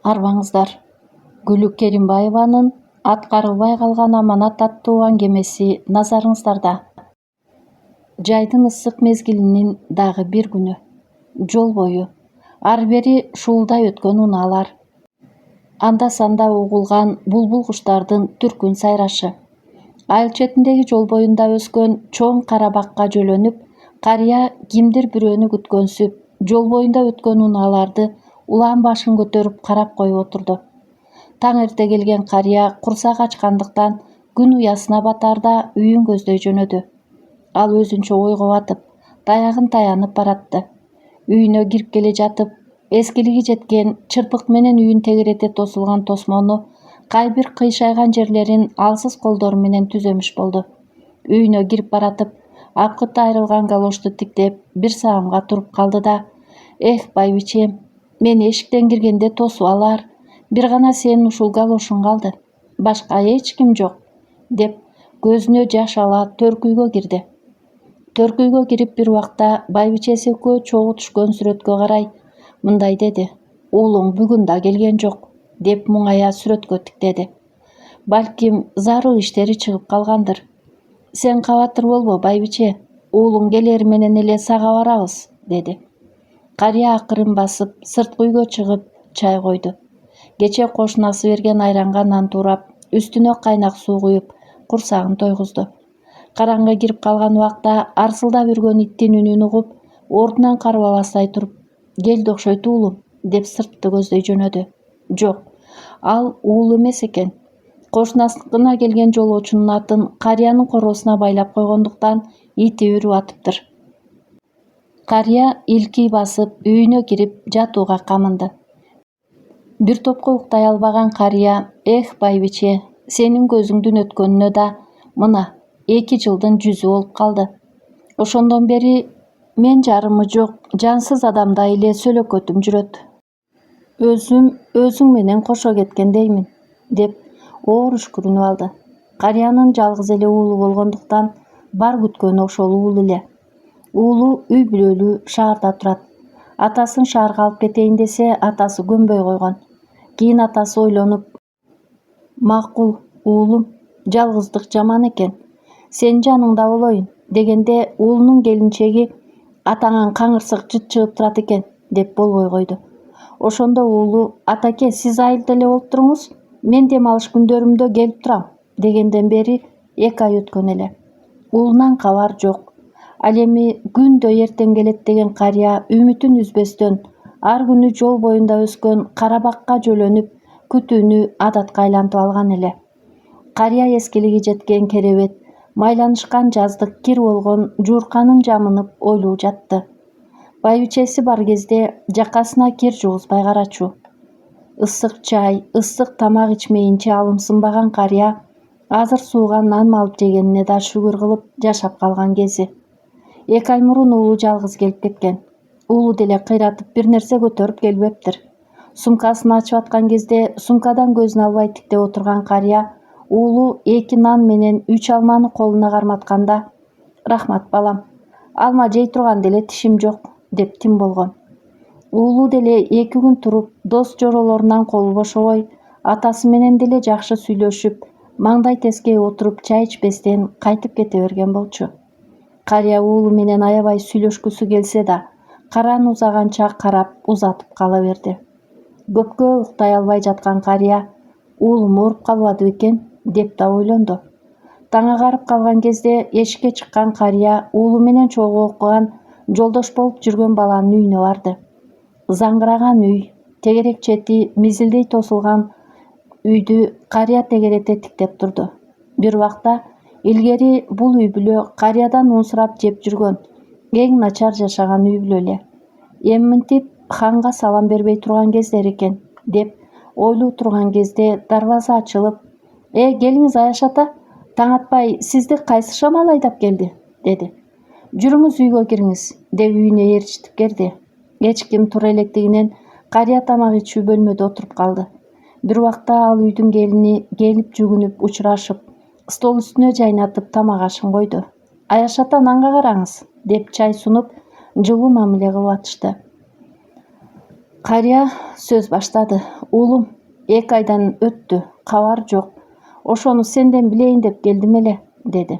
Арбаңыздар. Гүлү Керимбаеванын «Аткарылбай калган аманат» аттуу аңгемеси назарыңыздарда. Жайдын ысык мезгилинин дагы бир күнү. Жол бою ар бери шуулдай өткөн унаалар. Анда-санда угулган булбул куштардын түркүн сайрашы. Айыл четиндеги жол боюнда өскөн чоң кара бакка жөлөнүп, карыя кимдир бирөөнү күткөнсүп, жол боюнда өткөн унааларды улаан башын көтөрүп карап коюп отурду. Таң эрте келген карыя курсак ачкандыктан күн уясына батаарда үйүн көздөй жөнөдү. Ал өзүнчө ойго батып, таягын таянып баратты. Үйүнө кирип келе жатып, эскилиги жеткен чырпык менен үйүн тегерете тосулган тосмону кайбир кыйшайган жерлерин алсыз колдору менен түзөмүш болду. Үйүнө кирип баратып, апкыты айрылган галошту тиктеп, бир саамга туруп калды да: «Эх, байбичем, мени эшиктен киргенде тосуп алар. Бир гана сенин ушул галошуң калды. Башка эч ким жок», деп көзүнө жаш ала төркүйгө кирди. Төркүйгө кирип бир убакта байбичеси экөө чогуу түшкөн сүрөткө карай мындай деди: «Уулуң бүгүн да келген жок», деп муңая сүрөткө тиктеди. «Балким зарыл иштери чыгып калгандыр. Сен кабатыр болбо, байбиче, уулуң келери менен эле сага барабыз», деди. Карыя акырын басып, сырткы үйгө чыгып, чай койду. Кечээ кошунасы берген айранга нан туурап, үстүнө кайнак суу куюп, курсагын тойгузду. Караңгы кирип калган убакта арсылдап үргөн иттин үнүн угуп, ордунан карабаластай туруп: «Келди окшойт уулум», деп сыртты көздөй жөнөдү. Жок, ал уул эмес экен. Кошунасына келген жолоочунун атын карыянын короосуна байлап койгондуктан ити үрүп атыптыр. Карыя илкий басып, үйүнө кирип жатууга камынды. Бир топко уктай албаган карыя: «Эх, байбиче, сенин көзүңдүн өткөнүнө да мына 2 жылдын жүзү болуп калды. Ошондон бери мен жарымы жок, жансыз адамдай эле сөлөкөтүм жүрөт. Өзүң менен кошо кеткендеймин», деп оор үшкүрүнүп алды. Карыянын жалгыз эле уулу болгондуктан бар күткөнү ошол уул эле. Уулу үй бүлөлүү шаарда турат. Атасын шаарга алып кетейин десе, атасы көнбөй койгон. Кийин атасы ойлонуп: «Макул, уулум, жалгыздык жаман экен. Сенин жаныңда болоюн», дегенде уулунун келинчеги: «Атаңан каңырсык жыт чыгып турат экен», деп болбой койду. Ошондо уулу: «Атаке, сиз айылда эле болуп туруңуз, мен дем алыш күндөрүмдө келип турам», дегенден бери 2 ай өткөн эле. Уулунан кабар жок. Ал эми күндө эртең келет деген карыя үмүтүн үзбөстөн ар күнү жол боюнда өскөн кара бакка жөлөнүп, күтүүнү адатка айлантып алган эле. Карыя эскилиги жеткен керебет, майланышкан жаздык кир болгон жуурканын жамынып ойлоп жатты. Байбичеси бар кезде жакасына кир жугузбай карачу. Ысык чай, ысык тамак ичмейинче алымсынбаган карыя азыр сууга нан малып жегенине да шүгүр кылып жашап калган кези. 2 ай мурун уулу жалгыз келип кеткен. Уулу деле кыйратып бир нерсе көтөрүп келбептир. Сумкасын ачып аткан кезде сумкадан көзүн албай тиктеп отурган карыя уулу 2 нан менен 3 алманы колуна карматканда: «Рахмат балам, алма жей турган деле тишим жок», деп тим болгон. Уулу деле 2 күн туруп, дос жоролорунан колу бошобой, атасы менен деле жакшы сүйлөшүп, маңдай тескей отуруп чай ичпестен кайтып кете берген болчу. Карыя уулу менен аябай сүйлөшкүсү келсе да, карааны узаганча карап узатып кала берди. Көпкө уктай албай жаткан карыя: «Уулум ооруп калбады бекен?» деп да ойлонду. Таң агарып калган кезде эшикке чыккан карыя уулу менен чогуу окуган, жолдош болуп жүргөн баланын үйүнө барды. Заңгыраган үй, тегерек чети мизилдей тосулган үйдү карыя тегерете тиктеп турду. Бир убакта илгери бул үй бүлө карыядан ун сурап жеп жүргөн, эң начар жашаган үй бүлө эле. Эми мынтип ханга салам бербей турган кездер экен, деп ойлуу турган кезде дарбаза ачылып: Келиңиз Аяш ата, таң атпай сизди кайсы шамал айдап келди?» деди. «Жүрүңүз үйгө кириңиз», деп үйүнө ээрчитип кирди. Эч ким тура электигинен карыя тамак ичүү бөлмөдө отуруп калды. Бир убакта ал үйдүн келини келип жүгүнүп учурашып, стол үстүнө жайнатып тамак ашын койду. «Аяш ата, нанга караңыз», деп чай сунуп, жылуу мамиле кылып атышты. Кария сөз баштады. Уулум, 2 айдан өттү, кабар жок. Ошону сенден билейин деп келдим эле, деди.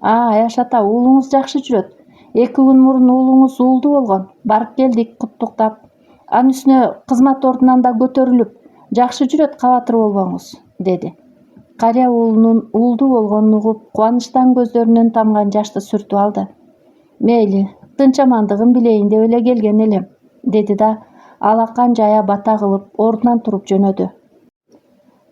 Аяш ата, уулуңуз жакшы жүрөт. 2 күн мурун уулуңуз уулду болгон. Барып келдик куттуктап. Анын үстүнө кызмат ордунан да көтөрүлүп, жакшы жүрөт, кабатыр болбоңуз, деди. Кария уулунун уулду болгонун угуп, кубанычтан көздөрүнөн тамган жашты сүртүп алды. Мейли, тынчамандыгын билейин деп эле келген элем, деди да алакан жая бата кылып ордунан туруп жөнөдү.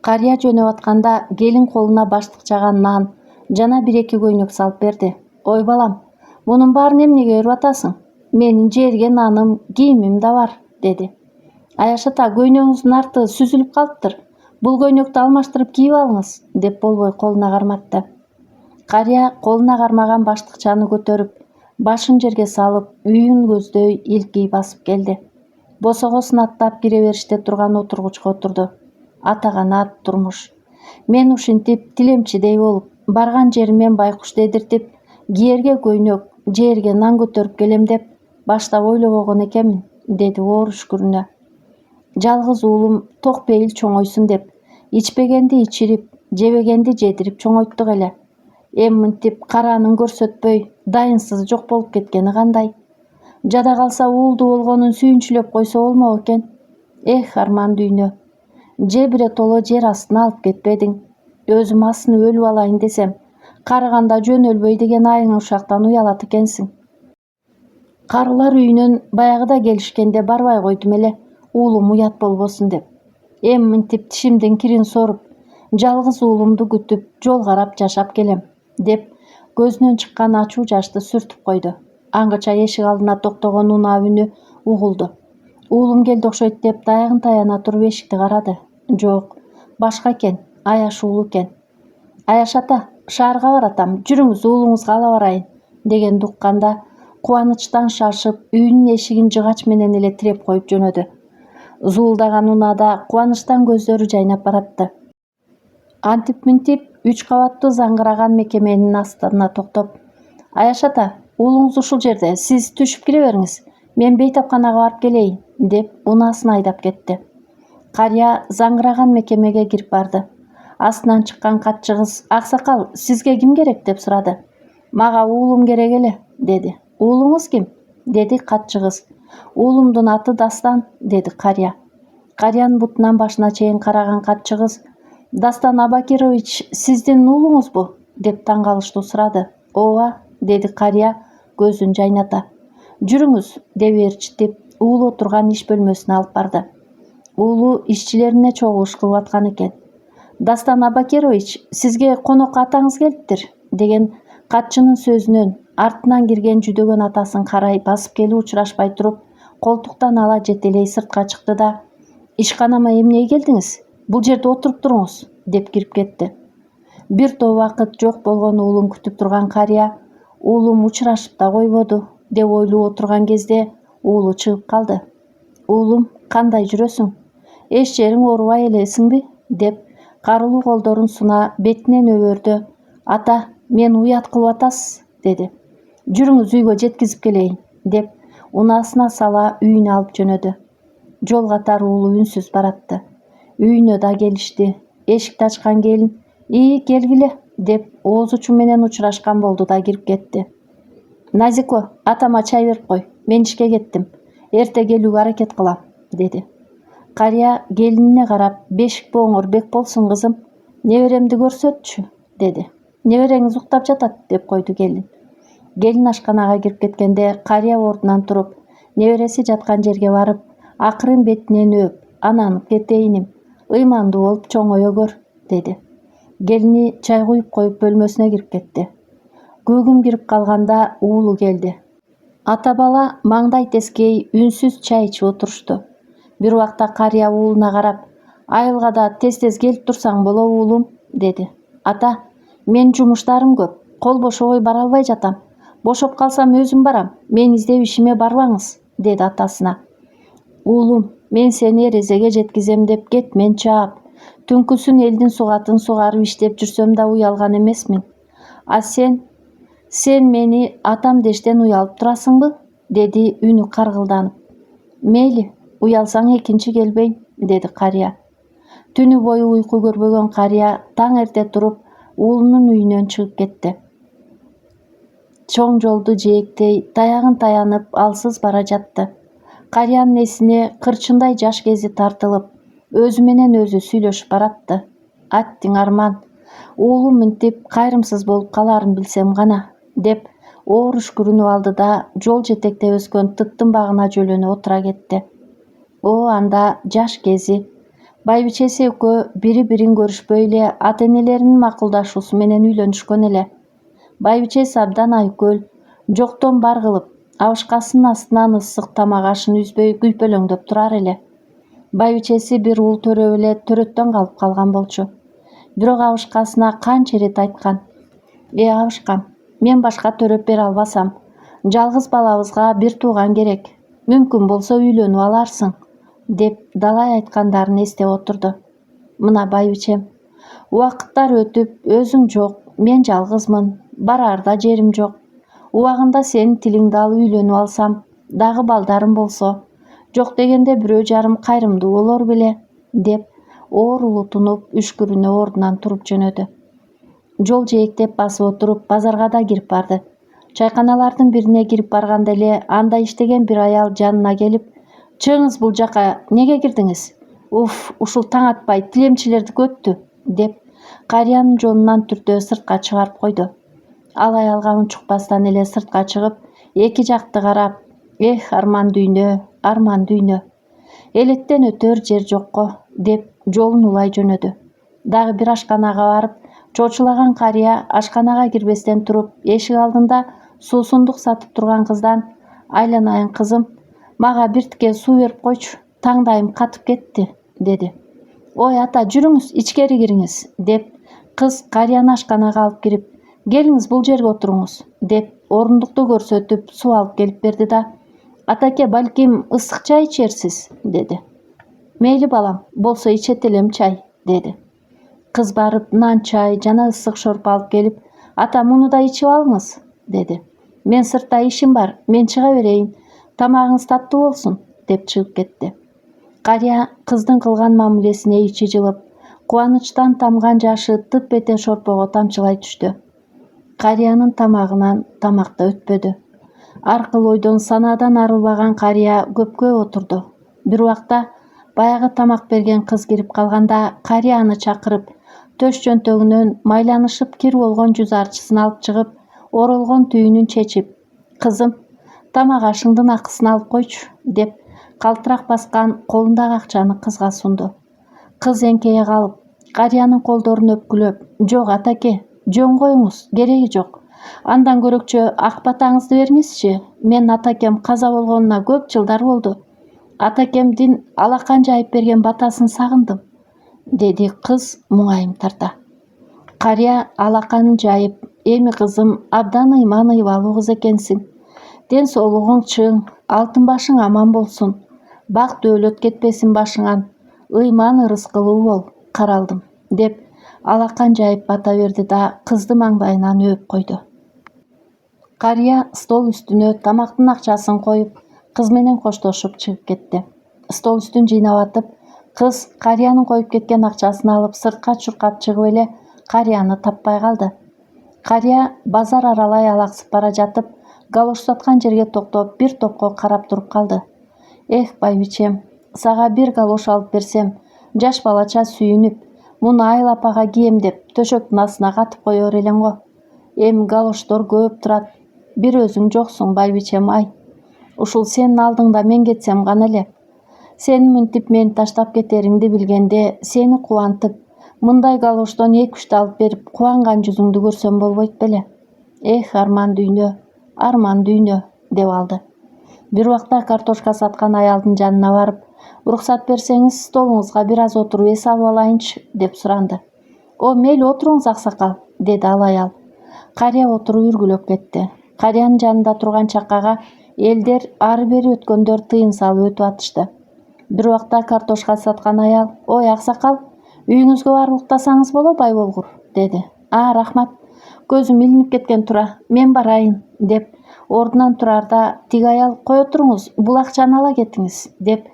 Кария жөнөп атканда келин колуна баштыкчага нан жана 1-2 көйнөк салып берди. Ой балам, мунун баарын эмнеге берип атасың? Менин жерге наным, кийимим да бар, деди. Аяш ата, көйнөгүңүздүн арты сүзүлүп калыптыр. Бул көйнөктү алмаштырып кийип алыңыз, деп болбой колуна карматты. Кария колуна кармаган баштыкчаны көтөрүп, башын жерге салып, үйүн көздөй илкий басып келди. Босогосун аттап кире бериште турган отургучка отурду. Атаганат турмуш. Мен ушинтип тилемчидей болуп, барган жеримен байкуш дедиртип, киерге көйнөк, жерге нан көтөрүп келем деп баштап ойлобогон экенмин, деди оор үшкүрүнө. Жалгыз уулум токпейил чоңойсун деп, ичпегенди ичирип, жебегенди жедирип чоңойттук эле. Эми мынтип караанын көрсөтпөй, дайынсыз жок болуп кеткени кандай? Жада калса уулду болгонун сүйүнчүлөп койсо болмок экен. Эх, арман дүйнө. Же биротоло жер астына алып кетпедиң. Өзүм асынып өлүп алайын десем, карыганда жөн өлбөй деген айың ушактан уялат экенсиң. Карылар үйүнөн баягыда келишкенде барбай койдум эле, уулум уят болбосун деп. Эми мынтип тишимдин кирин соруп, жалгыз уулумду күтүп, жол карап жашап келем, деп көзүнөн чыккан ачуу жашты сүртүп койду. Аңгыча эшик алдына токтогон унаа үнү угулду. Уулум келди окшойт деп таягын таяна туруп эшикти карады. Жок, башка экен, Аяш уулу экен. Аяш ата, шаарга баратам, жүрүңүз уулуңузга ала барайын, дегенди укканда кубанычтан шашып, үйүнүн эшигин жыгач менен эле тиреп коюп жөнөдү. Зуулдаган унаада кубанычтан көздөрү жайнап баратты. Антип-мынтип 3 кабаттуу заңгыраган мекеменин астына токтоп, Аяш ата, уулуңуз ушул жерде, сиз түшүп кире бериңиз, мен бейтапканага барып келейин, деп унаасын айдап кетти. Кария заңгыраган мекемеге кирип барды. Астынан чыккан катчы кыз, аксакал, сизге ким керек деп сурады. Мага уулум керек эле, деди. Уулуңуз ким? Деди катчы кыз. Уулумдун аты Дастан, деди Кария. Кариянын бутунан башына чейин караган катчы кыз, Дастан Абакирович, сиздин уулуңузбу? Деп таң калыштуу сурады. Ооба, деди Кария көзүн жайната. Жүрүңүз, деп ээрчитип, уулу отурган иш бөлмөсүнө алып барды. Уулу ишчилерине чогулуш кылып аткан экен. Дастан Абакирович, сизге конокко атаңыз келиптир, деген катчынын сөзүнөн артынан кирген жүдөгөн атасын карай басып келип учурашпай туруп, колтуктан ала жетелей сыртка чыкты да, ишканама эмнеге келдиңиз? Бул жерде отуруп туруңуз, деп кирип кетти. Бир топ убакыт жок болгон уулун күтүп турган Кария, уулум учурашып да койбоду, деп ойлоп отурган кезде уулу чыгып калды. Уулум, кандай жүрөсүң? Эч жериң оорубай элесиңби? Деп карылуу колдорун суна бетинен өбөрдө. Ата, мен уят кылып атасыз, деди. Жүрүңүз үйгө жеткизип келейин, деп унаасына сала үйүнө алып жөнөдү. Жол катар уулу үнсүз баратты. Үйүнө да келишти. Эшикти ачкан келин, келгиле, деп ооз учу менен учурашкан болду да кирип кетти. Назико, атама чай берип кой, мен ишке кеттим. Эрте келүүгө аракет кылам, деди. Кария келинине карап, бешик бооңор бек болсун кызым, неберемди көрсөтчү, деди. Небереңиз уктап жатат, деп койду келин. Келин ашканага кирип кеткенде Кария ордунан туруп, небереси жаткан жерге барып, акырын бетинен өп, анан кетейиним, ыймандуу болуп чоңое көр, деди. Келини чай куюп коюп бөлмөсүнө кирип кетти. Көгүм кирип калганда уулу келди. Ата бала маңдай тескей үнсүз чай ичип отурушту. Бир убакта Кария уулуна карап, айылгада тез-тез келип турсаң болобу уулум, деди. Ата, мен жумуштарым көп, кол бошобой бара албай жатам. Бошоп калсам өзүм барам, мен издеп ишиме барбаңыз, деди атасына. Уулум, мен сени эрезеге жеткизем деп кетмен чаап, түнкүсүн элдин сугатын сугарып иштеп жүрсөм да уялган эмесмин. А сен мени атам дештен уялып турасыңбы? Деди үнү каргылданып. Мейли, Уялсаң экинчи келбейм, деди карыя. Түнү бою уйку көрбөгөн карыя таң эрте туруп уулунун үйүнөн чыгып кетти. Чоң жолду жээктей таягын таянып алсыз бара жатты. Карыянын эсине кырчындай жаш кези тартылып, өзү менен өзү сүйлөшүп баратты. Аттиң Арман, уулум мынтип кайрымсыз болуп калаарын билсем гана, деп оор үшкүрүнүп алды да жол жетекте өскөн тыттын багына жөлөнүп отура кетти. Анда жаш кези байбичеси экөө бири-бирин көрүшпөй эле ата-энелеринин макулдашуусу менен үйлөнүшкөн эле. Байбичеси абдан айкөл, жоктон бар кылып, абышкасынын астынан ысык тамак ашын үзбөй күйпөлөңдөп турар эле. Байбичеси бир уул төрөп эле төрөттөн калып калган болчу. Бирок абышкасына канча ирет айткан: абышкам, мен башка төрөп бере албасам. Жалгыз балабызга бир тууган керек. Мүмкүн болсо үйлөнүп аларсың, деп далай айткандарын эстеп отурду. Мына байбичем, убакыттар өтүп, өзүң жок, мен жалгызмын, бараарда жерим жок. Убагында сенин тилиңди алып үйлөнүп алсам, дагы балдарым болсо, жок дегенде бирөө жарым кайрымдуу болор беле, деп оор улутунуп үшкүрүнүп ордунан туруп жөнөдү. Жол жээктеп басып отуруп базарга да кирип барды. Чайканалардын бирине кирип барганда эле анда иштеген бир аял жанына келип: «Чыгыңыз бул жака, неге кирдиңиз? Уф, ушул таң атпай тилемчилердики өттү», деп карыянын жонунан түртө сыртка чыгарып койду. Ал аялга унчукпастан эле сыртка чыгып, эки жакты карап: Арман дүйнө, арман дүйнө. Элеттен өтөр жер жокко, деп жолун улай жөнөдү. Дагы бир ашканага барып, чочулаган карыя ашканага кирбестен туруп, эшик алдында суусундук сатып турган кыздан: «Айланайын кызым, мага бир тике суу берип койчу, таңдайым катып кетти», деди. «Ой ата, жүрүңүз, ичкери кириңиз», деп кыз карыяны ашканага алып кирип: «Келиңиз, бул жерге отуруңуз», деп орундукту көрсөтүп суу алып келип берди да: «Атаке, балким ысык чай ичерсиз», деди. «Мейли балам, болсо ичет элем чай», деди. Кыз барып нан чай жана ысык шорпу алып келип: «Ата, муну да ичип алыңыз», деди. «Мен сыртта ишим бар, мен чыга берейин, тамагыңыз таттуу болсун», деп чыгып кетти. Карыя кыздын кылган мамилесине ичи жылып, кубанычтан тамган жашы тып бете шорпого тамчылай түштү. Карыянын тамагынан тамак да өтпөдү. Аркыл ойдон санаадан арылбаган карыя көпкө отурду. Бир убакта баягы тамак берген кыз кирип калганда, карыя аны чакырып, төш чөнтөгүнөн майланышып кир болгон жүз арчысын алып чыгып, оролгон түйүнүн чечип: «Кызым, тамак ашыңдын акысын алып койчу», деп калтырак баскан колундагы акчаны кызга сунду. Кыз эңкейе калып, карыянын колдорун өпкүлөп: «Жок атаке, жөн коюңуз, кереги жок. Андан көрөкчө ак батаңызды бериңизчи. Мен атакем каза болгонуна көп жылдар болду. Атакемдин алакан жайып берген батасын сагындым», деди кыз муңайым тарта. Карыя алаканын жайып: «Эми кызым, абдан ыйман ыйбалуу кыз экенсиң. Ден соолугуң чың, алтын башың аман болсун. Бак дөөлөт кетпесин башыңан. Ыйман ырыскылуу бол, каралдым», деп алакан жайып бата берди да кызды маңдайынан өөп койду. Карыя стол үстүнө тамактын акчасын коюп, кыз менен коштошуп чыгып кетти. Стол үстүн жыйнап атып, кыз карыянын коюп кеткен акчасын алып сыртка чуркап чыгып эле карыяны таппай калды. Карыя базар аралай алаксып бара жатып, галош саткан жерге токтоп, бир топко карап туруп калды. Байбичем, сага бир галош алып берсем, жаш балача сүйүнүп, муну Айла апага кием деп төшөктүн астына катып коёр элең го. Эми галоштор көп турат. Бир өзүң жоксуң, байбичем ай. Ушул сенин алдыңда мен кетсем гана эле. Сенин мынтип мени таштап кетериңди билгенде, сени кубантып, мындай галоштон 2-3 алып берип, кубанган жүзүңдү көрсөм болбойт беле. Арман дүйнө, деп алды. Бир убакта картошка саткан аялдын жанына барып: «Уруксат берсеңиз, столуңузга бир аз отуруп эс алып алайынчы», деп суранды. Мейли отуруңуз аксакал», деди ал аял. Карыя отуруп үргүлөп кетти. Карыянын жанында турган чаккага элдер ары-бери өткөндөр тыйын салып өтүп атышты. Бир убакта картошка саткан аял: «Аксакал, үйүңүзгө барып уктасаңыз болобу, Айболгур», деди. Рахмат, көзүм илинип кеткен тура, мен барайын», деп ордунан турарда, тиги аял: «Кое туруңуз, бул акчаны ала кетиңиз», деп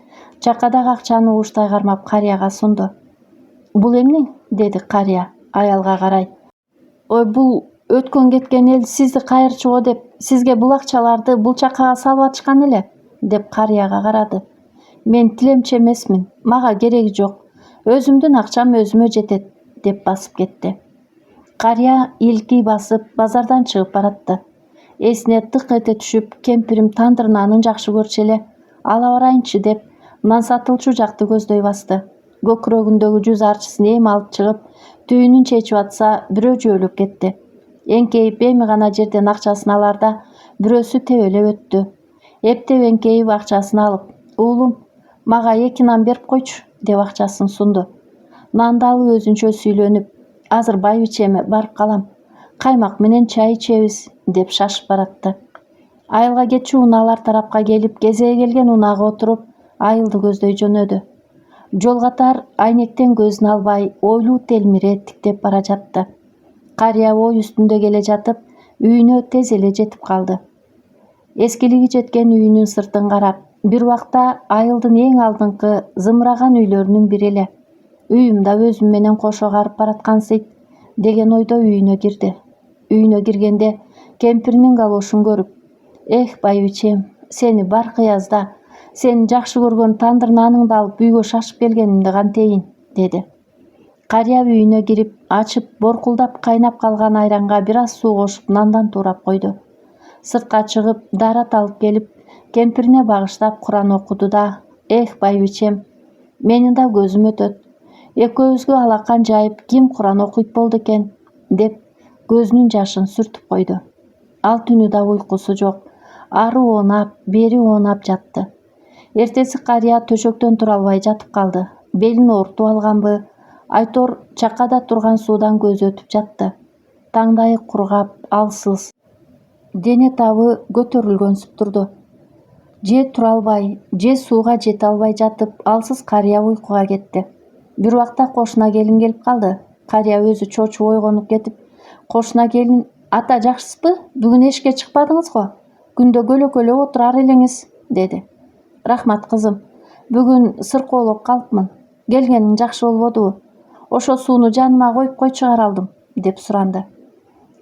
Чакадагы акчаны ууштай кармап карыяга сунду. «Бул эмне?» деди карыя аялга карай. «Ой, бул өткөн кеткен эл сизди кайырчу го деп сизге бул акчаларды бул чакага салып атышкан эле» деп карыяга карады. «Мен тилемчи эмесмин, мага кереги жок. Өзүмдүн акчам өзүмө жетет» деп басып кетти. Карыя илки басып базардан чыгып баратты. Эсине тык эте түшүп, кемпирим тандыр нанын жакшы көрчү эле, ала барайынчы деп нан сатылчу жакты көздөй басты. Көкүрөгүндөгү жүз арчысын эми алып чыгып, түйүнүн чечип атса, бирөө жөөлөп кетти. Эңкейип эми гана жерден акчасын аларда бирөөсү тебелеп өттү. Эптеп эңкейип акчасын алып, «Уулум, мага 2 нан берип койчу» деп акчасын сунду. Нанды алып өзүнчө сүйлөнүп, «Азыр байбичеме барып калам. Каймак менен чай ичебиз» деп шашып баратты. Айылга кетчү унаалар тарапка келип, кезеги келген унаага отуруп, айылды көздөй жөнөдү. Жол катар айнектен көзүн албай, ойлуу телмире тиктеп бара жатты. Карыя ой үстүндө келе жатып, үйүнө тез эле жетип калды. Эскилиги жеткен үйүнүн сыртын карап, бир убакта айылдын эң алдыңкы зымыраган үйлөрүнүн бири эле. «Үйүм да өзүм менен кошо карып бараткансыйт» деген ойдо үйүнө кирди. Үйүнө киргенде кемпиринин калошун көрүп, «Эх, байбичем, сени бар кыязда, сенин жакшы көргөн тандыр наныңды алып үйгө шашып келгенимди кантейин» деди. Карыя үйүнө кирип, ачып, боркулдап кайнап калган айранга бир аз суу кошуп нандан туурап койду. Сыртка чыгып, даарат алып келип, кемпирине багыштап Куран окуду да, «Эх, байбичем, менин да көзүм өтөт. Экөөбүзгө алакан жайып, ким Куран окуйт болду экен» деп көзүнүн жашын сүртүп койду. Ал түнү да уйкусу жок. Ары оонап, бери оонап жатты. Эртеси карыя төшөктөн тура албай жатып калды. Белин оорутуп алганбы? Айтор чакада турган суудан көзү өтүп жатты. Таңдайы кургап, алсыз. Дене табы көтөрүлгөнсүп турду. Же тура албай, же сууга жете албай жатып, алсыз карыя уйкуга кетти. Бир убакта кошуна келин келип калды. Карыя өзү чочуп ойгонуп кетип, кошуна келин: «Ата, жакшысызбы? Бүгүн эшикке чыкпадыңыз го? Күндө көлөкөлөп отурар элеңиз» деди. «Рахмат кызым, бүгүн сыркоолоп калыпмын. Келгениң жакшы болбодубу? Ошо сууну жаныма коюп койчу каралдым» деп суранды.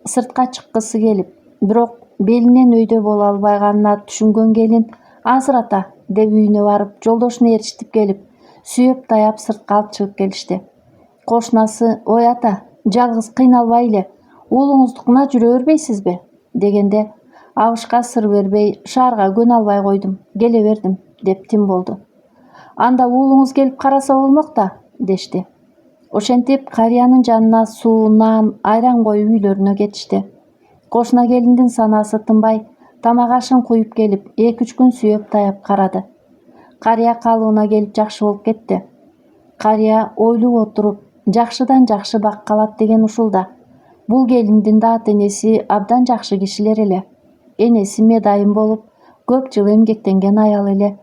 Сыртка чыккысы келип, бирок белинен өйдө боло албайганына түшүнгөн келин «Азыр ата» деп үйүнө барып, жолдошуна ээрчитип келип, сүйөп таяп сыртка алып чыгып келишти. Кошунасы: «Ой ата, жалгыз кыйналбай эле, уулуңуздукуна жүрө бербейсизби?» дегенде, абышка сыр бербей, «Шаарга көнө албай койдум, келе бердим» деп тим болду. «Анда уулуңуз келип караса болмок да» дешти. Ошентип карыянын жанына суу, нан, айран коюп үйлөрүнө кетишти. Кошуна келиндин санаасы тынбай, тамак ашын куюп келип, 2-3 күн сүйөп таяп карады. Карыя калыбына келип жакшы болуп кетти. Карыя ойлоп отуруп, жакшыдан жакшы бак калат деген ушулда. Бул келиндин да ата-энеси абдан жакшы кишилер эле. Энеси медайым болуп, көп жыл эмгектенген аял эле.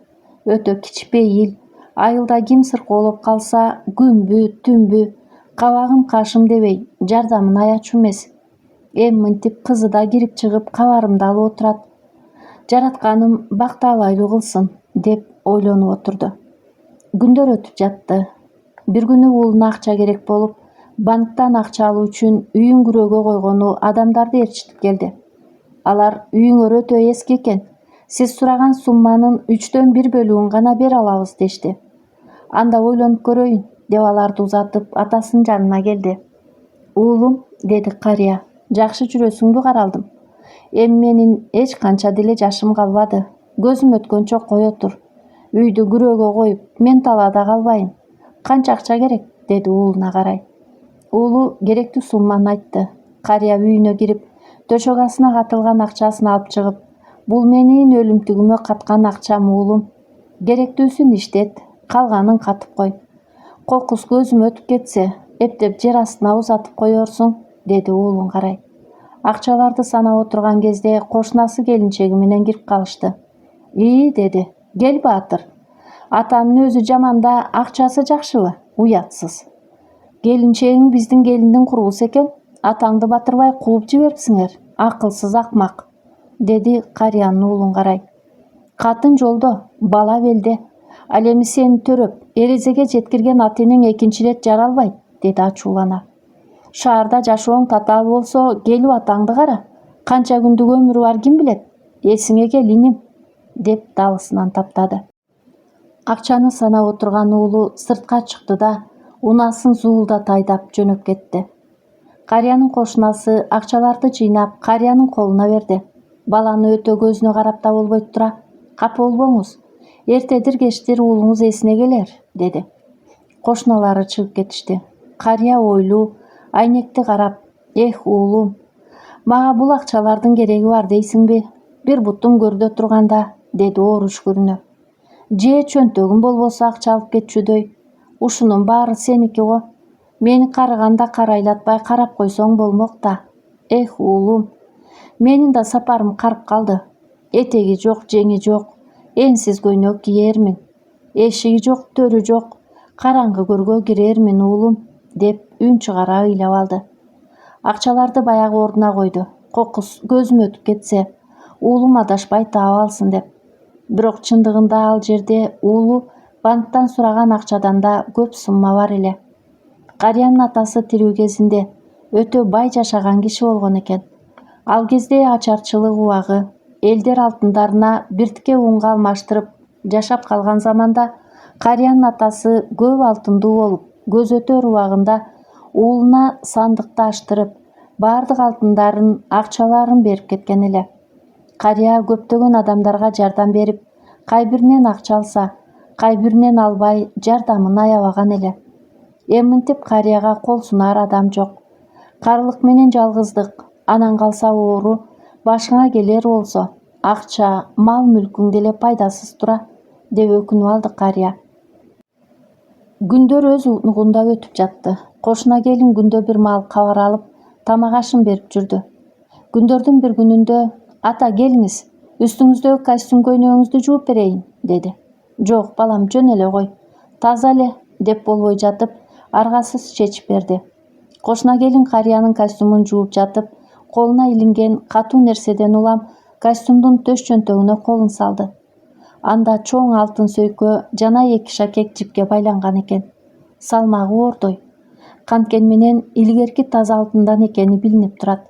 Өтө кичпейил. Айылда ким сыркоолоп калса, күнбү, түнбү, кабагым кашым дебей, жардамын аячу эмес. Эми мынтип кызы да кирип чыгып, кабарымды алып отурат. Жаратканым бакталайлуу кылсын деп ойлонуп отурду. Күндөр өтүп жатты. Бир күнү уулуна акча керек болуп, банктан акча алуу үчүн үйүн күрөөгө койгону адамдарды ээрчитип келди. Алар: «Үйүңөр өтө эски экен. Сиз сураган сумманын 1/3 бөлүгүн гана бере алабыз» дешти. «Анда ойлонуп көрөйүн» деп аларды узатып, атасынын жанына келди. «Уулум» деди карыя, «жакшы жүрөсүңбү каралдым? Эми менин эч канча деле жашым калбады. Көзүм өткөнчө кое тур. Үйдү күрөөгө коюп, мен талаада калбайын. Канча акча керек?» деди уулуна карай. Уулу керектүү сумманы айтты. Карыя үйүнө кирип, төшөк астына катылган акчасын алып чыгып: «Бул менин өлүмтүгүмө каткан акчам уулум. Керектүүсүн иштет, калганын катып кой. Кокус көзүм өтүп кетсе, эптеп жер астына узатып коерсуң» деди уулун карай. Акчаларды санап отурган кезде кошунасы келинчеги менен кирип калышты. «Ии» деди, «Кел баатыр. Атанын өзү жаман да акчасы жакшыбы? Уятсыз. Келинчегиң биздин келиндин курбусу экен. Атаңды батырбай кууп жиберипсиңер. Акылсыз акмак» деди карыянын уулун карай. «Катын жолдо, бала белде. Ал эми сени төрөп, эрезеге жеткирген атенең экинчи ирет жаралбайт, деди ачуулана. Шаарда жашооң татаал болсо, келип атаңды кара. Канча күндүк өмүрү бар ким билет? Эсиңе кел иним, деп далысынан таптады. Акчаны санап отурган уулу сыртка чыкты да унаасын зуулдата айдап жөнөп кетти. Карыянын кошунасы акчаларды жыйнап карыянын колуна берди. Баланы өтө көзүнө карап да болбойт тура. Капа болбоңуз. Эртедир-кечтир уулуңуз эсине келер, деди. Кошуналары чыгып кетишти. Карыя ойлуу, айнекти карап, "Эх, уулум, мага бул акчалардын кереги бар дейсиңби? Бир бутум көрдө турганда", деди оор үшкүрүнө. "Же чөнтөгүм болбосо акча алып кетчүдөй. Ушунун баары сеники го. Мени карыганда карайлатпай карап койсоң болмок да. Эх, уулум, менин да сапарым карып калды. Этеги жок, жеңи жок, энсиз көйнөк киермин. Эшиги жок, төрү жок, караңгы көргө кирермин, уулум", деп үн чыгара ыйлап алды. Акчаларды баягы ордуна койду. Кокус көзүм өтүп кетсе, уулум адашпай таап алсын деп. Бирок чындыгында ал жерде уулу банктан сураган акчадан да көп сумма бар эле. Карыянын атасы тирүү кезинде өтө бай жашаган киши болгон экен. Ал кезде ачарчылык убагы, элдер алтындарына биртике унга алмаштырып жашап калган заманда карыянын атасы көп алтындуу болуп, көзөтөр убагында уулуна сандыкты аштырып, баардык алтындарын, акчаларын берип кеткен эле. Карыя көптөгөн адамдарга жардам берип, кай биринен акча алса, кай биринен албай жардамын аябаган эле. Эминтип карыяга кол сунар адам жок. Карылык менен жалгыздык, анан калса оору башыңа келер болсо, акча, мал-мүлкүң деле пайдасыз тура, деп өкүнүп алды карыя. Күндөр өз унугунда өтүп жатты. Кошуна келин күндө бир маал кабар алып, тамак ашын берип жүрдү. Күндөрдүн бир күнүндө "Ата, келиңиз, үстүңүздөгү костюм көйнөгүңүздү жууп берейин", деди. "Жок, балам, жөн эле кой. Таза эле", деп болбой жатып, аргасыз чечип берди. Кошуна келин карыянын костюмун жууп жатып, колуна илинген катуу нерседен улам костюмдун төш чөнтөгүнө колун салды. Анда чоң алтын сөйкө жана 2 шакек жипке байланган экен. Салмагы ордой. Канткен менен илгерки таза алтындан экени билинип турат.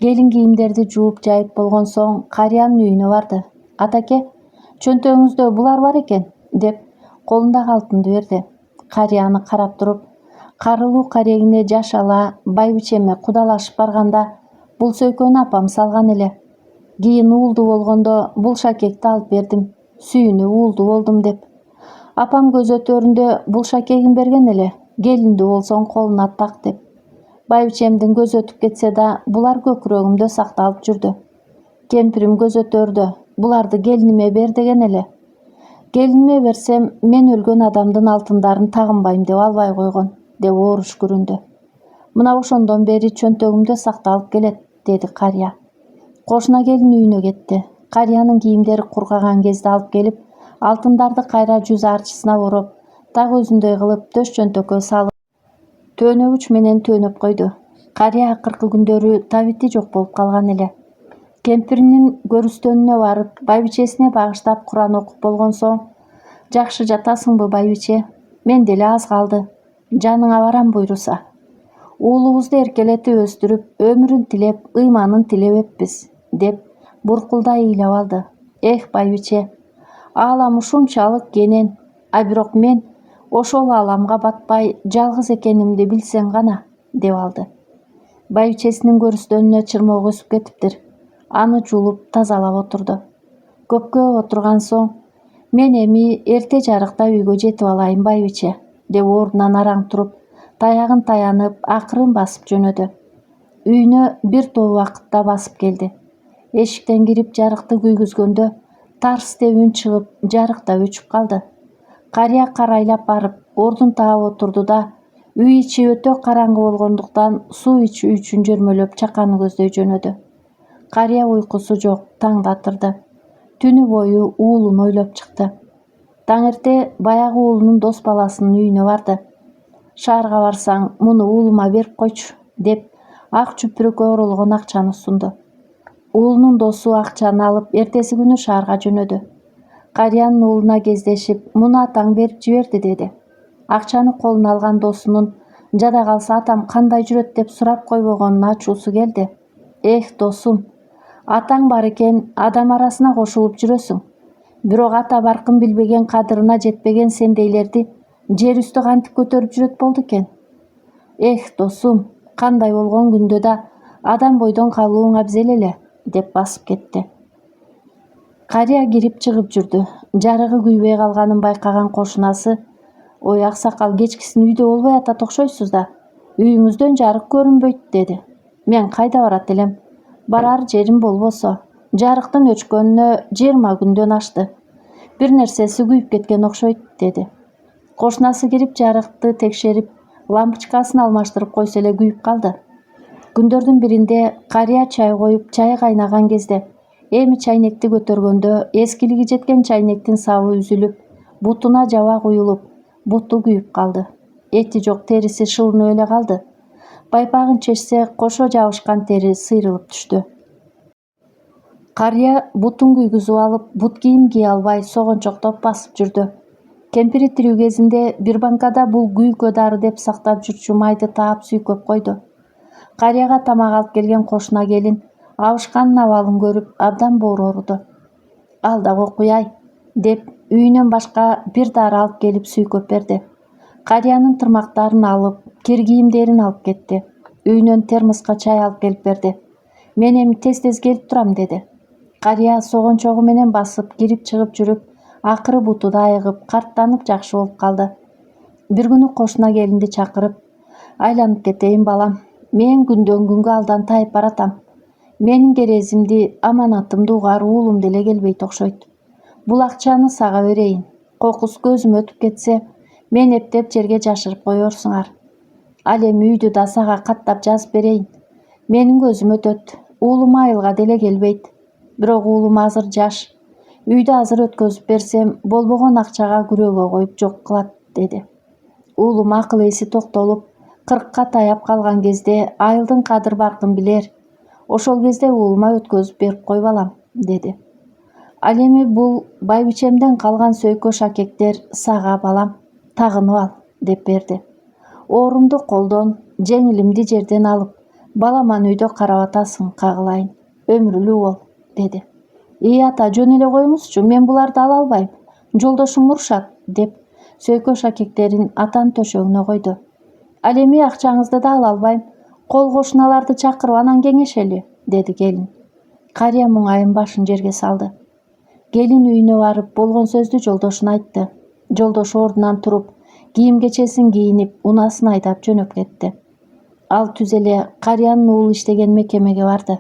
Келин кийимдерди жууп жайып болгон соң карыянын үйүнө барды. "Атаке, чөнтөгүңүздө булар бар экен", деп колундагы алтынды берди. Карыя аны карап туруп, карылуу карегине жаш ала байбичеме кудалашып барганда, "Бул сөйкөнү апам салган эле. Кийин уулду болгондо бул шакекти алып бердим. Сүйүнүп уулду болдум", деп. "Апам көзөтөрүндө бул шакегин берген эле. Келиндүү болсоң колуна так", деп. Байбичемдин көзү өтүп кетсе да, булар көкүрөгүмдө сакталып жүрдү. Кемпирим көзөтөрдө буларды келиниме бер деген эле. Келиниме берсем, мен өлгөн адамдын алтындарын тагынбайм деп албай койгон", деп оор үшкүрүндү. "Мына ошондон бери чөнтөгүмдө сакталып келет", деди карыя. Кошуна келин үйүнө кетти. Карыянын кийимдери кургаган кезде алып келип, алтындарды кайра жүз арчысына ороп, так өзүндөй кылып төш чөнтөккө салып, төөнөгүч менен төөнөп койду. Карыя акыркы күндөрү табити жок болуп калган эле. Кемпиринин көрүстөнүнө барып, байбичесине багыштап Куран окуп болгон соң, "Жакшы жатасыңбы, байбиче? Мен деле аз калды. Жаныңа барам буйруса. Уулубузду эркелетип өстүрүп, өмүрүн тилеп, ыйманын тилебеппиз", деп буркулдай ыйлап алды. "Эх, байбиче, аалам ушунчалык кенен, а бирок мен ошол ааламга батпай жалгыз экенимди билсең гана", деп алды. Байбичесинин көрүстөнүнө чырмоок өсүп кетиптир. Аны жулуп, тазалап отурду. Көпкө отурган соң, "Мен эми эрте жарыкта үйгө жетип алайын, байбиче", деп ордунан араң туруп, таягын таянып, акырын басып жөнөдү. Үйүнө бир топ убакытта басып келди. Эшиктен кирип жарыкты күйгүзгөндө, тарс деп үн чыгып, жарык да өчүп калды. Карыя карайлап барып, ордун таап отурду да, үй ичи өтө караңгы болгондуктан суу ичүү үчүн жөрмөлөп чаканы көздөй жөнөдү. Карыя уйкусу жок, таң да атырды. Түнү бою уулун ойлоп чыкты. Таң эрте баягы уулунун дос баласынын үйүнө барды. "Шаарга барсаң, муну уулума берип койчу", деп ак чүпүрөккө оролгон акчаны сунду. Уулунун досу акчаны алып, эртеси күнү шаарга жөнөдү. карыянын уулуна кездешип, муну атаң берип жиберди деди. Акчаны колуна алган досунун жада калса атам кандай жүрөт деп сурап койбогонун ачуусу келди. Эх, досум, атаң бар экен, адам арасына кошулуп жүрөсүң. Бирок ата баркын билбеген, кадырына жетпеген сендейлерди жер үстү кантип көтөрүп жүрөт болду экен. Эх, досум, кандай болгон күндө да адам бойдон калууң абзел эле, деп басып кетти. Карыя кирип чыгып жүрдү. Жарыгы күйбөй калганын байкаган кошунасы: «Ой, аксакал, кечкисин үйдө болбой атат окшойсуз да. Үйүңүздөн жарык көрүнбөйт», деди. «Мен кайда барат элем? Барар жерим болбосо. Жарыктын өчкөнүнө 20 күндөн ашты. Бир нерсеси күйүп кеткен окшойт», деди. Кошунасы кирип жарыкты текшерип, лампочкасын алмаштырып койсо эле күйүп калды. Күндөрдүн биринде карыя чай коюп, чай кайнаган кезде эми чайнекти көтөргөндө эскилиги жеткен чайнектин сабы үзүлүп, бутуна жаба куюлуп, буту күйүп калды. Эти жок, териси шылынып эле калды. Байпагын чечсе, кошо жабышкан тери сыйрылып түштү. Карыя бутун күйгүзүп алып, бут кийим кие албай согончоктоп басып жүрдү. Кемпири тирүү кезинде бир банкада бул күйкө дары деп сактап жүрчү майды таап сүйкөп койду. Карыяга тамак алып келген кошуна келин абышканын абалын көрүп абдан боору ооруду. «Ал да окуяй», деп үйүнөн башка бир дары алып келип сүйкөп берди. Карыянын тырмактарын алып, кир кийимдерин алып кетти. Үйүнөн термоска чай алып келип берди. «Мен эми тез-тез келип турам», деди. Карыя согончогу менен басып кирип-чыгып жүрүп, акыры буту да айыгып, карттанып жакшы болуп калды. Бир күнү кошуна келинди чакырып: «Айланып кетейин, балам. Мен күндөн күнгө алдан тайып баратам. Менин керезимди, аманатымды угар уулум деле келбейт окшойт. Бул акчаны сага берейин. Кокус көзүм өтүп кетсе, мен эптеп жерге жашырып коерсуңар. Ал эми үйдү да сага каттап жазып берейин. Менин көзүм өтөт. Уулум айылга деле келбейт. Бирок уулум азыр жаш. Үйдү азыр өткөзүп берсем, болбогон акчага күрөөгө коюп жок кылат», деди. Уулум акыл эси токтолуп, 40ка таяп калган кезде айылдын кадыр баркын билер. Ошол кезде уулума өткөзүп берип кой, балам, деди. «Ал эми бул байбичемден калган сөйкө шакектер сага, балам. Тагынып ал», деп берди. «Оорумду колдон, жеңилимди жерден алып, баламан үйдө карап атасың, кагылайын. Өмүрлүү бол», деди. Ата, жөн эле коюңузчу, мен буларды ала албайм. Жолдошум урушат», деп сөйкө шакектерин атанын төшөгүнө койду. «Ал эми акчаңызды да ала албайм. Кол кошуналарды чакырып анан кеңешели», деди келин. Карыя муңайын башын жерге салды. Келин үйүнө барып болгон сөздү жолдошуна айтты. Жолдошу ордунан туруп, кийим кечесин кийинип, унасын айдап жөнөп кетти. Ал түз эле карыянын уулу иштеген мекемеге барды.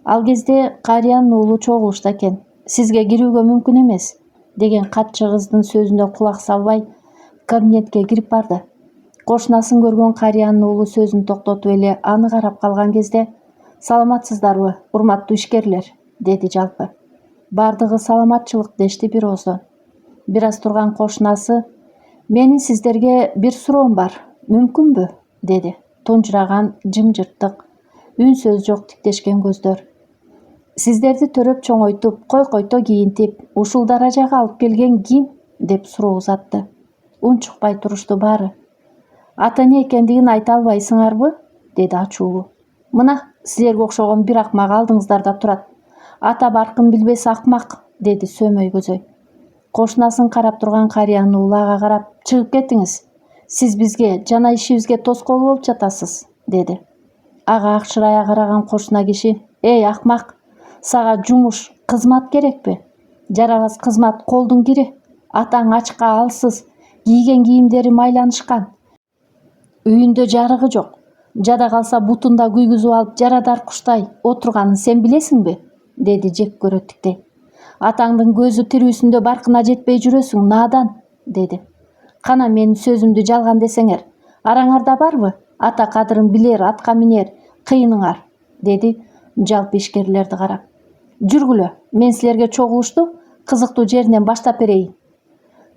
Ал кезде карыянын уулу чогулушта экен. «Сизге кирүүгө мүмкүн эмес», деген катчы кыздын сөзүнө кулак салбай, кабинетке кирип барды. Кошунасын көргөн карыянын уулу сөзүн токтотуп эле аны карап калган кезде: «Саламатсыздарбы, урматтуу ишкерлер», деди жалпы. Бардыгы саламатчылык дешти бир ооздон. Бир аз турган кошунасы: «Менин сиздерге бир суроом бар, мүмкүнбү?» деди. Тунжураган, жымжырттык, үн сөз жок тиктешкен көздөр. «Сиздерди төрөп чоңойтуп, койкойто кийинтип, ушул даражага алып келген ким?» деп суроо узатты. Унчукпай турушту баары. «Ата эмне экендигин айта албайсыңарбы?» деди ачуулуу. «Мына, силерге окшогон бир акмак алдыңыздарда турат. Ата баркын билбес акмак», деди сөмөй көзөй. Кошунасын карап турган карыянын уулу ага карап: «Чыгып кетиңиз. Сиз бизге жана ишибизге тоскоол болуп жатасыз», деди. Ага акшырая караган кошуна киши: «Эй, акмак, сага жумуш, кызмат керекпи? Жарабас кызмат колдун кири. Атаң ачка, алсыз, кийген кийимдери майланышкан. Үйүндө жарыгы жок. Жада калса бутунда күйгүзүп алып жарадар куштай отурганын сен билесиңби?» деди жек көрөттүктей. «Атаңдын көзү тирүүсүндө баркына жетпей жүрөсүң, наадан», деди. «Кана менин сөзүмдү жалган десеңер, араңарда барбы ата кадырын билер, атка минер кыйыныңар?» деди жалпы ишкерлерди карап. «Жүргүлө, мен силерге чогулушту кызыктуу жеринен баштап берейин.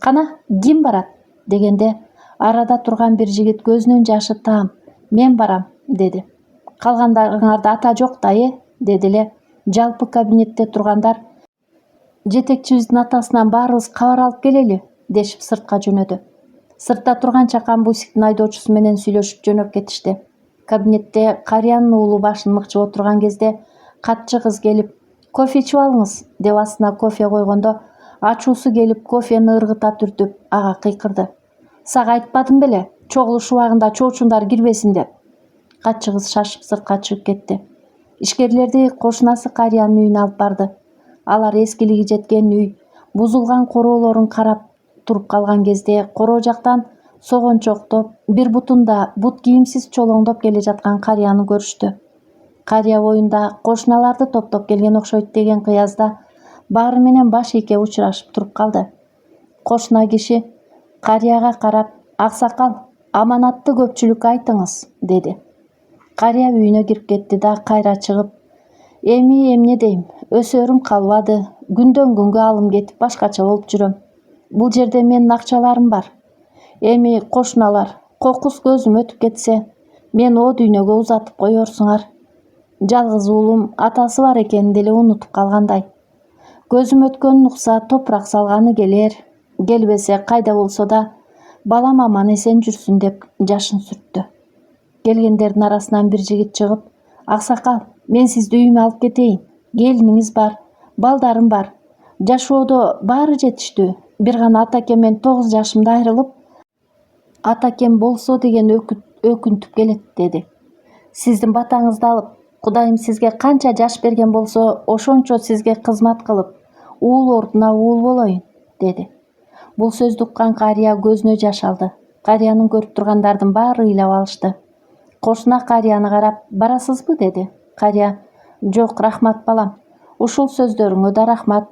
Кана, ким барат?» дегенде арада турган бир жигит көзүнүн жашы таам: «Мен барам», деди. «Калгандарыңарда ата жок да, деди эле жалпы кабинетте тургандар. жетекчибиздин атасынан баарыбыз кабар алып келели дешип сыртка жөнөдү. Сыртта турганча Камбусиктин айдоочусу менен сүйлөшүп жөнөп кетишти. Кабинетте карыянын уулу башын мыкчып отурган кезде катчы кыз келип «Кофе ичип алыңыз» деп астына кофе койгондо ачуусу келип кофени ыргыта түртүп ага кыйкырды. «Сага айтпадым беле, чогулуш убагында чоочундар кирбесин деп». Катчы кыз шашып сыртка чыгып кетти. Ишкерлерди кошунасы карыянын үйүнө алып барды. Алар эскилиги жеткен үй, бузулган короолорун карап туруп калган кезде короо жактан согончоктоп, бир бутунда бут кийимсиз чолоңдоп келе жаткан карыяны көрүштү. Карыя боюнда кошуналарды топтоп келген окшойт деген кыязда баары менен баш ийке учурашып туруп калды. Кошуна киши карыяга карап «Аксакал, аманатты көпчүлүккө айтыңыз» деди. Карыя үйүнө кирип кетти да кайра чыгып «Эми эмне дейм, өсөрүм калбады, күндөн күнгө алым кетип башкача болуп жүрөм. Бул жерде менин акчаларым бар. Эми кошуналар, кокус көзүм өтүп кетсе, мен о дүйнөгө узатып коерсуңар. Жалгыз уулум атасы бар экенин деле унутуп калгандай. Көзүм өткөнүн укса топурак салганы келер, келбесе кайда болсо да балам аман эсен жүрсүн» деп жашын сүрттү. Келгендердин арасынан бир жигит чыгып «Аксакал, мен сизди үйүмө алып кетейин. Келиниңиз бар, балдарым бар. Жашоодо баары жетиштүү. Бир гана атакем менен 9 жашымда айрылып, атакем болсо деген өкүнтүп келет» деди. «Сиздин батаңызды алып, Кудайым сизге канча жаш берген болсо, ошончо сизге кызмат кылып, уул ордуна уул болоюн» деди. Бул сөздү уккан карыя көзүнө жаш алды. Карыянын көрүп тургандардын баары ыйлап алышты. Кошуна карыяны карап «Барасызбы?» деди. Карыя «Жок, рахмат балам. Ушул сөздөрүңө да рахмат.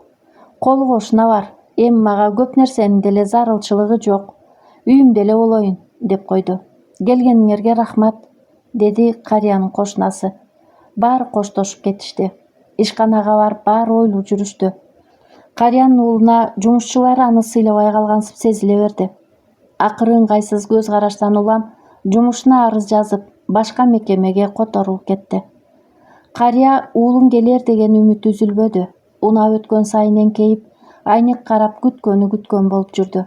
Кол кошуна бар. Эми мага көп нерсенин деле зарылчылыгы жок. Үйүмдө эле болоюн» деп койду. «Келгениңерге рахмат» деди карыянын кошунасы. Баары коштошуп кетишти. Ишканага барып баары ойлуу жүрүштү. Карыянын уулуна жумушчулары аны сыйлабай калгансып сезиле берди. Акыры ыңгайсыз көз караштан улам жумушуна арыз жазып, башка мекемеге которулуп кетти. Карыя уулун келер деген үмүтү үзүлбөдү. Унап өткөн сайын эңкейип, айнек карап күткөн болуп жүрдү.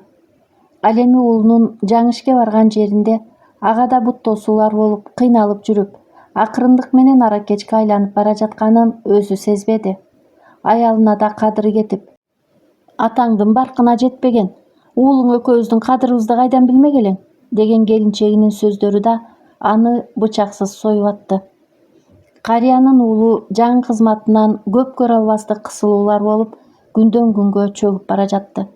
Ал эми уулунун жаңы ишке барган жеринде ага да бут тосуулар болуп, кыйналып жүрүп, акырындык менен аракечке айланып бара жатканын өзү сезбеди. Аялына да кадыры кетип, «Атаңдын баркына жетпеген, уулуң экөөбүздүн кадырыбызды кайдан билмек элең?» деген келинчегинин сөздөрү да аны бычаксыз союп атты. Карыянын уулу жаңы кызматынан көп көрө албастык кысылуулар болуп, күндөн күнгө чөгүп бара жатты.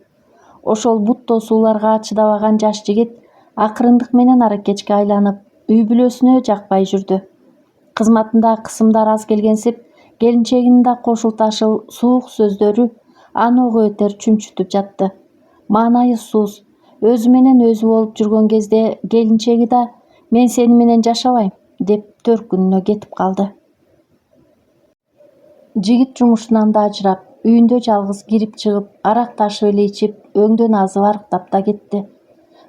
Ошол бут тосууларга чыдабаган жаш жигит акырындык менен аракечке айланып, үй бүлөсүнө жакпай жүрдү. Кызматында кысымдар аз келгенсип, келинчегинин да кошулташыл суук сөздөрү аны ого бетер чүнчүтүп жатты. Маанайысуз, өзү менен өзү болуп жүргөн кезде келинчеги да «Мен сени менен жашабайм» деп төркүнүнө кетип калды. Жигит жумушунан да ажырап, үйүндө жалгыз кирип-чыгып, арак ташып эле ичип, өңдөн азып арыктап да кетти.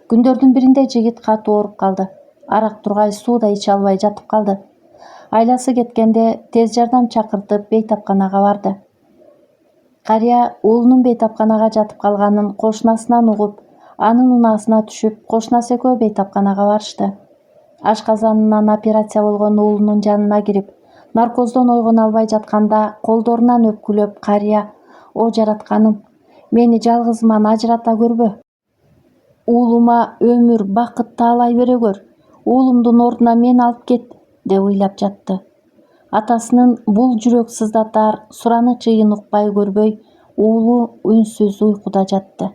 Күндөрдүн биринде жигит катуу ооруп калды. Арак тургай суу да иче албай жатып калды. Айласы кеткенде тез жардам чакыртып бейтапканага барды. Карыя уулунун бейтапканага жатып калганын кошунасынан угуп, анын унаасына түшүп, кошунасы экөө бейтапканага барышты. Ашказанынан операция болгон уулунун жанына кирип, наркоздон ойгоно албай жатканда колдорунан өпкүлөп карыя «О жаратканым, мени жалгызыман ажырата көрбө. Уулума өмүр, бакыт таалай бере көр. Уулумдун ордуна мени алып кет» деп ыйлап жатты. Атасынын бул жүрөк сыздатар, сураныч ыйын укпай көрбөй, уулу үнсүз уйкуда жатты.